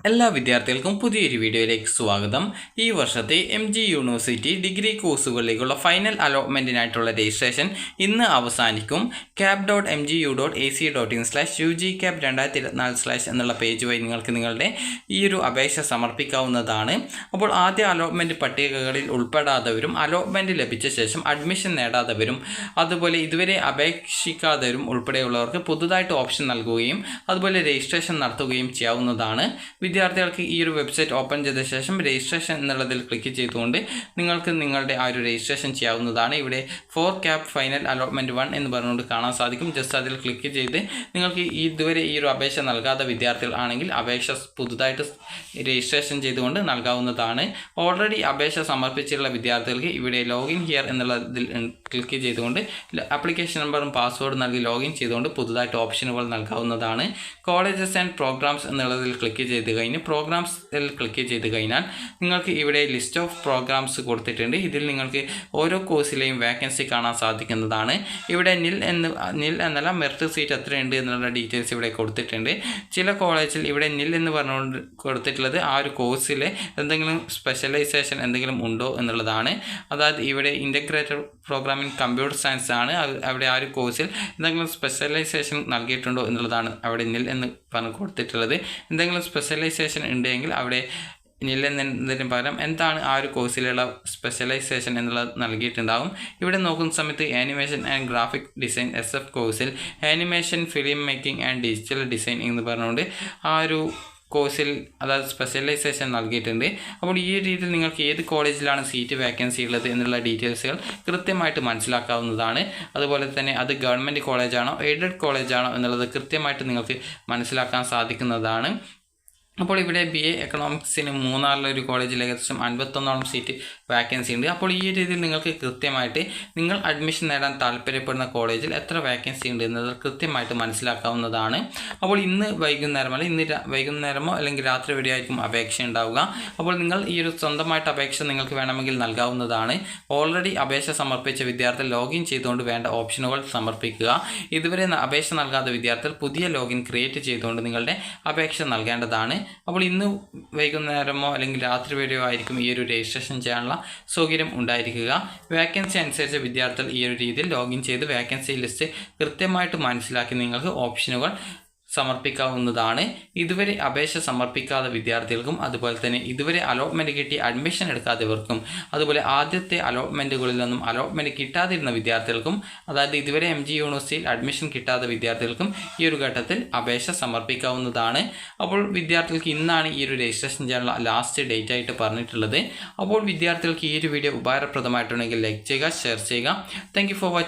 എല്ലാ വിദ്യാർത്ഥികൾക്കും പുതിയൊരു വീഡിയോയിലേക്ക് സ്വാഗതം. ഈ വർഷത്തെ MG യൂണിവേഴ്സിറ്റി ഡിഗ്രി കോഴ്സുകളിലേക്കുള്ള ഫൈനൽ അലോട്ട്മെൻറ്റിനായിട്ടുള്ള രജിസ്ട്രേഷൻ ഇന്ന് അവസാനിക്കും. cap.mgu.ac.in/ugcap2024/ എന്നുള്ള പേജ് വഴി നിങ്ങൾക്ക് നിങ്ങളുടെ ഈ ഒരു അപേക്ഷ സമർപ്പിക്കാവുന്നതാണ്. അപ്പോൾ ആദ്യ അലോട്ട്മെൻറ്റ് പട്ടികകളിൽ ഉൾപ്പെടാത്തവരും അലോട്ട്മെൻറ്റ് ലഭിച്ച ശേഷം അഡ്മിഷൻ നേടാത്തവരും അതുപോലെ ഇതുവരെ അപേക്ഷിക്കാത്തവരും ഉൾപ്പെടെയുള്ളവർക്ക് പുതുതായിട്ട് ഓപ്ഷൻ നൽകുകയും അതുപോലെ രജിസ്ട്രേഷൻ നടത്തുകയും ചെയ്യാവുന്നതാണ്. വിദ്യാർത്ഥികൾക്ക് ഈ ഒരു വെബ്സൈറ്റ് ഓപ്പൺ ചെയ്ത ശേഷം രജിസ്ട്രേഷൻ എന്നുള്ളതിൽ ക്ലിക്ക് ചെയ്തുകൊണ്ട് നിങ്ങൾക്ക് നിങ്ങളുടെ ആ ഒരു രജിസ്ട്രേഷൻ ചെയ്യാവുന്നതാണ്. ഇവിടെ ഫോർ ക്യാപ് ഫൈനൽ അലോട്ട്മെൻറ്റ് 1 എന്ന് പറഞ്ഞുകൊണ്ട് കാണാൻ സാധിക്കും. ജസ്റ്റ് അതിൽ ക്ലിക്ക് ചെയ്ത് നിങ്ങൾക്ക് ഇതുവരെ ഈ ഒരു അപേക്ഷ നൽകാത്ത വിദ്യാർത്ഥികൾ ആണെങ്കിൽ അപേക്ഷ പുതുതായിട്ട് രജിസ്ട്രേഷൻ ചെയ്തുകൊണ്ട് നൽകാവുന്നതാണ്. ഓൾറെഡി അപേക്ഷ സമർപ്പിച്ചിട്ടുള്ള വിദ്യാർത്ഥികൾക്ക് ഇവിടെ ലോഗിൻ ഹിയർ എന്നുള്ളതിൽ ക്ലിക്ക് ചെയ്തുകൊണ്ട് ആപ്ലിക്കേഷൻ നമ്പറും പാസ്വേഡും നൽകി ലോഗിൻ ചെയ്തുകൊണ്ട് പുതുതായിട്ട് ഓപ്ഷനുകൾ നൽകാവുന്നതാണ്. കോളേജസ് ആൻഡ് പ്രോഗ്രാംസ് എന്നുള്ളതിൽ ക്ലിക്ക് ചെയ്ത് കഴിഞ്ഞ് പ്രോഗ്രാംസിൽ ക്ലിക്ക് ചെയ്ത് കഴിഞ്ഞാൽ നിങ്ങൾക്ക് ഇവിടെ ലിസ്റ്റ് ഓഫ് പ്രോഗ്രാംസ് കൊടുത്തിട്ടുണ്ട്. ഇതിൽ നിങ്ങൾക്ക് ഓരോ കോഴ്സിലെയും വേക്കൻസി കാണാൻ സാധിക്കുന്നതാണ്. ഇവിടെ നിൽ എന്നല്ല മെറിറ്റ് സീറ്റ് എത്രയുണ്ട് എന്നുള്ള ഡീറ്റെയിൽസ് ഇവിടെ കൊടുത്തിട്ടുണ്ട്. ചില കോളേജിൽ ഇവിടെ നിൽ എന്ന് പറഞ്ഞുകൊണ്ട് കൊടുത്തിട്ടുള്ളത് ആ ഒരു കോഴ്സിൽ എന്തെങ്കിലും സ്പെഷ്യലൈസേഷൻ എന്തെങ്കിലും ഉണ്ടോ എന്നുള്ളതാണ്. അതായത് ഇവിടെ ഇൻ്റഗ്രേറ്റഡ് പ്രോഗ്രാമിംഗ് കമ്പ്യൂട്ടർ സയൻസ് ആണ്. അവിടെ ആ ഒരു കോഴ്സിൽ എന്തെങ്കിലും സ്പെഷ്യലൈസേഷൻ നൽകിയിട്ടുണ്ടോ എന്നുള്ളതാണ് അവിടെ നിൽ എന്ന് പറഞ്ഞ് കൊടുത്തിട്ടുള്ളത്. എന്തെങ്കിലും സ്പെഷ്യലൈസേഷൻ ഉണ്ടെങ്കിൽ അവിടെ നിൽ എന്നതിന് പകരം എന്താണ് ആ ഒരു കോഴ്സിലുള്ള സ്പെഷ്യലൈസേഷൻ എന്നുള്ളത് നൽകിയിട്ടുണ്ടാകും. ഇവിടെ നോക്കുന്ന സമയത്ത് animation and graphic design SF കോഴ്സിൽ animation, film making and digital design എന്ന് പറഞ്ഞുകൊണ്ട് ആ ഒരു കോഴ്സിൽ അതായത് സ്പെഷ്യലൈസേഷൻ നൽകിയിട്ടുണ്ട്. അപ്പോൾ ഈ രീതിയിൽ നിങ്ങൾക്ക് ഏത് കോളേജിലാണ് സീറ്റ് വേക്കൻസി ഉള്ളത് എന്നുള്ള ഡീറ്റെയിൽസുകൾ കൃത്യമായിട്ട് മനസ്സിലാക്കാവുന്നതാണ്. അതുപോലെ തന്നെ അത് ഗവൺമെൻറ് കോളേജാണോ എയ്ഡഡ് കോളേജാണോ എന്നുള്ളത് കൃത്യമായിട്ട് നിങ്ങൾക്ക് മനസ്സിലാക്കാൻ സാധിക്കുന്നതാണ്. അപ്പോൾ ഇവിടെ BA എക്കണോമിക്സിന് മൂന്നാറിലൊരു കോളേജിൽ ഏകദേശം 51ഓളം സീറ്റ് വേക്കൻസി ഉണ്ട്. അപ്പോൾ ഈ രീതിയിൽ നിങ്ങൾക്ക് കൃത്യമായിട്ട് നിങ്ങൾ അഡ്മിഷൻ നേടാൻ താല്പര്യപ്പെടുന്ന കോളേജിൽ എത്ര വേക്കൻസി ഉണ്ട് എന്നത് കൃത്യമായിട്ട് മനസ്സിലാക്കാവുന്നതാണ്. അപ്പോൾ ഇന്ന് വൈകുന്നേരമോ അല്ലെങ്കിൽ രാത്രി വരെയായിരിക്കും അപേക്ഷ ഉണ്ടാവുക. അപ്പോൾ നിങ്ങൾ ഈ ഒരു സ്വന്തമായിട്ട് അപേക്ഷ നിങ്ങൾക്ക് വേണമെങ്കിൽ നൽകാവുന്നതാണ്. ഓൾറെഡി അപേക്ഷ സമർപ്പിച്ച വിദ്യാർത്ഥികൾ ലോഗിൻ ചെയ്തുകൊണ്ട് വേണ്ട ഓപ്ഷനുകൾ സമർപ്പിക്കുക. ഇതുവരെ അപേക്ഷ നൽകാത്ത വിദ്യാർത്ഥികൾ പുതിയ ലോഗിൻ ക്രിയേറ്റ് ചെയ്തുകൊണ്ട് നിങ്ങളുടെ അപേക്ഷ നൽകേണ്ടതാണ്. അപ്പോൾ ഇന്ന് വൈകുന്നേരമോ അല്ലെങ്കിൽ രാത്രി വരെയോ ആയിരിക്കും ഈ ഒരു രജിസ്ട്രേഷൻ ചെയ്യാനുള്ള സൗകര്യം ഉണ്ടായിരിക്കുക. വേക്കൻസി അനുസരിച്ച് വിദ്യാർത്ഥികൾ ഈ ഒരു രീതിയിൽ ലോഗിൻ ചെയ്ത് വേക്കൻസി ലിസ്റ്റ് കൃത്യമായിട്ട് മനസ്സിലാക്കി നിങ്ങൾക്ക് ഓപ്ഷനുകൾ സമർപ്പിക്കാവുന്നതാണ്. ഇതുവരെ അപേക്ഷ സമർപ്പിക്കാത്ത വിദ്യാർത്ഥികൾക്കും അതുപോലെ തന്നെ ഇതുവരെ അലോട്ട്മെൻറ്റ് കിട്ടി അഡ്മിഷൻ എടുക്കാത്തവർക്കും അതുപോലെ ആദ്യത്തെ അലോട്ട്മെൻറ്റുകളിൽ നിന്നും അലോട്ട്മെൻറ്റ് കിട്ടാതിരുന്ന വിദ്യാർത്ഥികൾക്കും അതായത് ഇതുവരെ MG യൂണിവേഴ്സിറ്റിയിൽ അഡ്മിഷൻ കിട്ടാത്ത വിദ്യാർത്ഥികൾക്കും ഈ ഒരു ഘട്ടത്തിൽ അപേക്ഷ സമർപ്പിക്കാവുന്നതാണ്. അപ്പോൾ വിദ്യാർത്ഥികൾക്ക് ഇന്നാണ് ഈ ഒരു രജിസ്ട്രേഷൻ ചെയ്യാനുള്ള ലാസ്റ്റ് ഡേറ്റ് ആയിട്ട് പറഞ്ഞിട്ടുള്ളത്. അപ്പോൾ വിദ്യാർത്ഥികൾക്ക് ഈ ഒരു വീഡിയോ ഉപകാരപ്രദമായിട്ടുണ്ടെങ്കിൽ ലൈക്ക് ചെയ്യുക, ഷെയർ ചെയ്യുക. Thank you for watching.